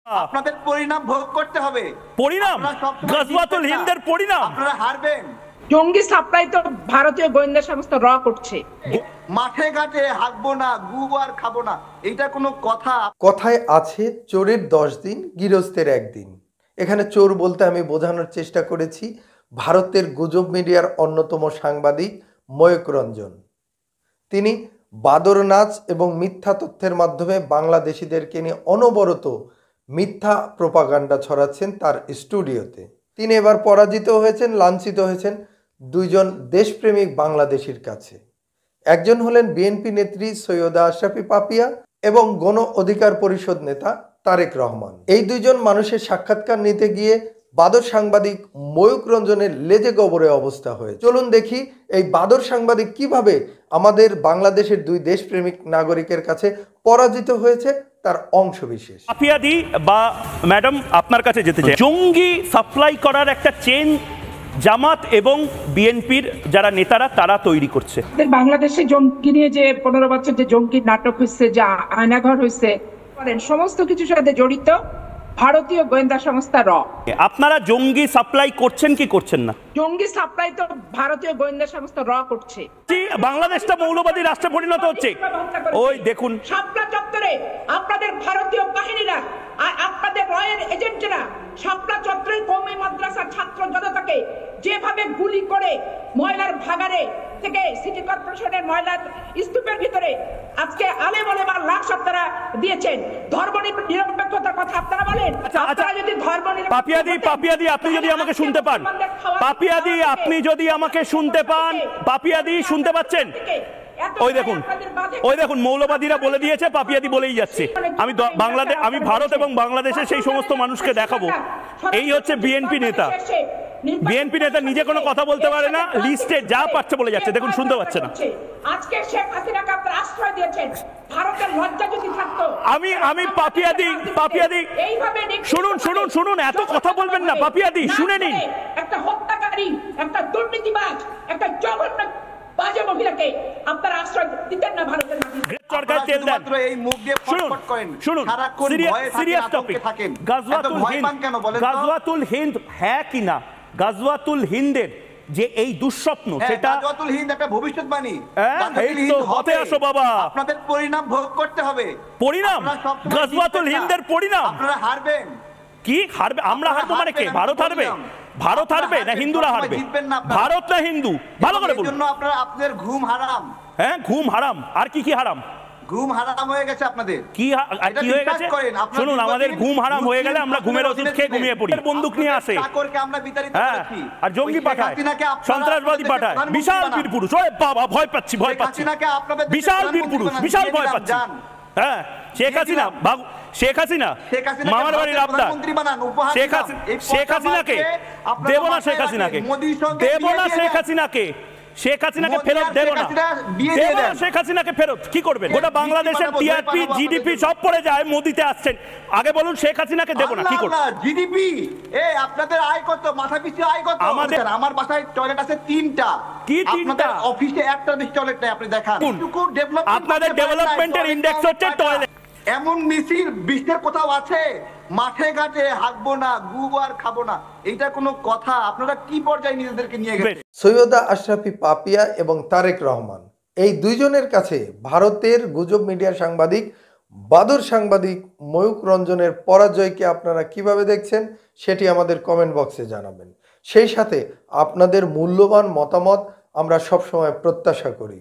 আপনাদের পরিণাম ভোগ করতে হবে। পরিণাম গাজওয়াতুল হিন্দের পরিণাম আপনারা হারবেন। জঙ্গি সাপ্লাই তো ভারতীয় গোয়েন্দা সংস্থা র করছে। মাঠে ঘাটে হাঁকবো না, গু আর খাবো না, এটা কোনো কথা? কথায় আছে চোরের 10 দিন গৃহস্থের 1 দিন। এখানে চোর বলতে আমি বোঝানোর চেষ্টা করেছি ভারতের গুজব মিডিয়ার অন্যতম সাংবাদিক ময়ূক রঞ্জন। তিনি বাদর নাচ এবং মিথ্যা তথ্যের মাধ্যমে বাংলাদেশিদেরকে নিয়ে অনবরত মিথ্যা প্রোপাগান্ডা ছড়াচ্ছেন তার স্টুডিওতে। তিনি এবার পরাজিত হয়েছেন, লাঞ্ছিত হয়েছেন দুইজন দেশপ্রেমিক বাংলাদেশির কাছে। একজন হলেন বিএনপি নেত্রী সৈয়দা আশরাফি পাপিয়া এবং গণ অধিকার পরিষদ নেতা তারেক রহমান। এই দুইজন মানুষের সাক্ষাৎকার নিতে গিয়ে বাদর সাংবাদিক ময়ূক রঞ্জনের লেজে গোবরে অবস্থা হয়ে। চলুন দেখি এই বাদর সাংবাদিক কিভাবে আমাদের বাংলাদেশের দুই দেশপ্রেমিক নাগরিকের কাছে পরাজিত হয়েছে তার অংশ বিশেষ। পাপিয়াদি বা ম্যাডাম আপনার কাছে যেতে চাই। জঙ্গি সাপ্লাই করার একটা চেন জামাত এবং বিএনপির যারা নেতারা তারা তৈরি করছে। বাংলাদেশে জঙ্গি নিয়ে যে 15 বছর যে জঙ্গি নাটক হয়েছে, যা আয়নাঘর হয়েছে, সমস্ত কিছুর সাথে জড়িত ভারতীয় গোয়েন্দা সংস্থা র। আপনারা জঙ্গি সাপ্লাই করছেন কি করছেন না? জঙ্গি সাপ্লাই তো ভারতীয় গোয়েন্দা সংস্থা র করছে। বাংলাদেশটা মৌলবাদী রাষ্ট্রে পরিণত হচ্ছে। ওই দেখুন শাপলা চত্বরে আপনাদের ভারতীয় বাহিনীরা আর আপনাদের রয়ের এজেন্টরা শাপলা চত্বরের কওমি মাদ্রাসার ছাত্র জনতাকে যেভাবে গুলি করে ময়লার ভাগাড়ে থেকে সিটি কর্পোরেশনের ময়লার স্তূপের ভিতরে আজকে আলেম ওলামার লাশ আপনারা দিয়েছেন। ধর্ম নিরপেক্ষতার কথা আপনারা বলেন। আপনারা যদি ধর্ম পাপিয়াদি আপনি যদি আমাকে শুনতে পান, পাপিয়াদি আপনি যদি আমাকে শুনতে পান, পাপিয়াদি শুনতে পাচ্ছেন? ওই দেখুন মৌলবাদীরা বলে দিয়েছে, পাপিয়াদি বলেই যাচ্ছে। আমি ভারত এবং বাংলাদেশের সেই সমস্ত মানুষকে দেখাবো এই হচ্ছে বিএনপি নেতা। বিএনপি নেতা নিজে কোনো কথা বলতে পারে না, লিস্টে যা পাচ্ছে বলে যাচ্ছে। দেখুন শুনতে পাচ্ছে না। আজকে শেখ হাসিনাকে আপনারা আশ্রয় দিয়েছেন। ভারতের লজ্জা যদি থাকতো আমি পাপিয়াদি শুনুন এত কথা বলবেন না। পাপিয়াদি শুনে নিন। একটা হত্যাকারী, একটা দুর্নীতিবাজ, একটা জঘন্য বাজে মহিলাকে আপনারা আশ্রয় দিতেন না ভারতের মাটিতে। সরকার তেল দেন। এই মুখ দিয়ে ফটফট করেন। শুনুন সিরিয়াস টপিক। গাজওয়াতুল হিন্দ হ্যাঁ কিনা? গাজওয়াতুল হিন্দের যে এই দুঃস্বপ্ন, সেটা গাজওয়াতুল হিন্দ একটা ভবিষ্যৎবাণী। হতে আসো বাবা, আপনাদের পরিণাম ভোগ করতে হবে। পরিণাম গাজওয়াতুল হিন্দের পরিণাম। আপনারা হারবেন। কি হারবে? আমরা হারবো মানে কে? ভারত হারবে? ভারত হারবে না হিন্দুরা হারবে? ভারত না হিন্দু? ভালো করে বলুন। আপনাদের ঘুম হারাম। হ্যাঁ ঘুম হারাম। আর কি কি হারাম? ঘুম হারাম হয়ে গেছে আপনাদের। কি হয়ে গেছে? শুনুন, আমাদের ঘুম হারাম হয়ে গেলে আমরা ঘুমের ওষুধ খেয়ে ঘুমিয়ে পড়ি। বন্দুক নিয়ে আসে আর জঙ্গি পাঠায়, সন্ত্রাসবাদী পাঠায়, বিশাল বীর পুরুষ। ওই বাবা ভয় পাচ্ছি, বিশাল বীর পুরুষ, বিশাল ভয় পাচ্ছি। হ্যাঁ শেখ হাসিনা মামার বাড়ির আবদার। শেখ হাসিনাকে দেব না, শেখ হাসিনাকে দেব না, শেখ হাসিনাকে ফেরত দেব না, শেখ হাসিনাকে ফেরত। কি করবেন? গোটা বাংলাদেশের টিআরপি জিডিপি সব পড়ে যায়, মোদিতে আসছেন। আগে বলুন শেখ হাসিনাকে দেব না, কি করবেন? জিডিপি আপনাদের আয় কত? মাথা পিছু আয় কত? আমার বাসায় টয়লেট আছে 3টা। কি 3টা? অফিসে একটা টয়লেট নাই। আপনি দেখান আপনাদের ডেভেলপমেন্টের ইন্ডেক্স হচ্ছে টয়লেট। এমন মিছিল বিশ্বের কোথাও আছে? মাঠে ঘাটে হাঁকবো না, গু আর খাবো না, এটা কোনো কথা? আপনারা কি পর্যায়ে নিজেদেরকে নিয়ে গেছেন? সৈয়দা আশরাফি পাপিয়া এবং তারেক রহমান এই দুইজনের কাছে ভারতের গুজব মিডিয়া সাংবাদিক বাদর সাংবাদিক ময়ূক রঞ্জনের পরাজয়কে আপনারা কিভাবে দেখছেন সেটি আমাদের কমেন্ট বক্সে জানাবেন। সেই সাথে আপনাদের মূল্যবান মতামত আমরা সবসময় প্রত্যাশা করি।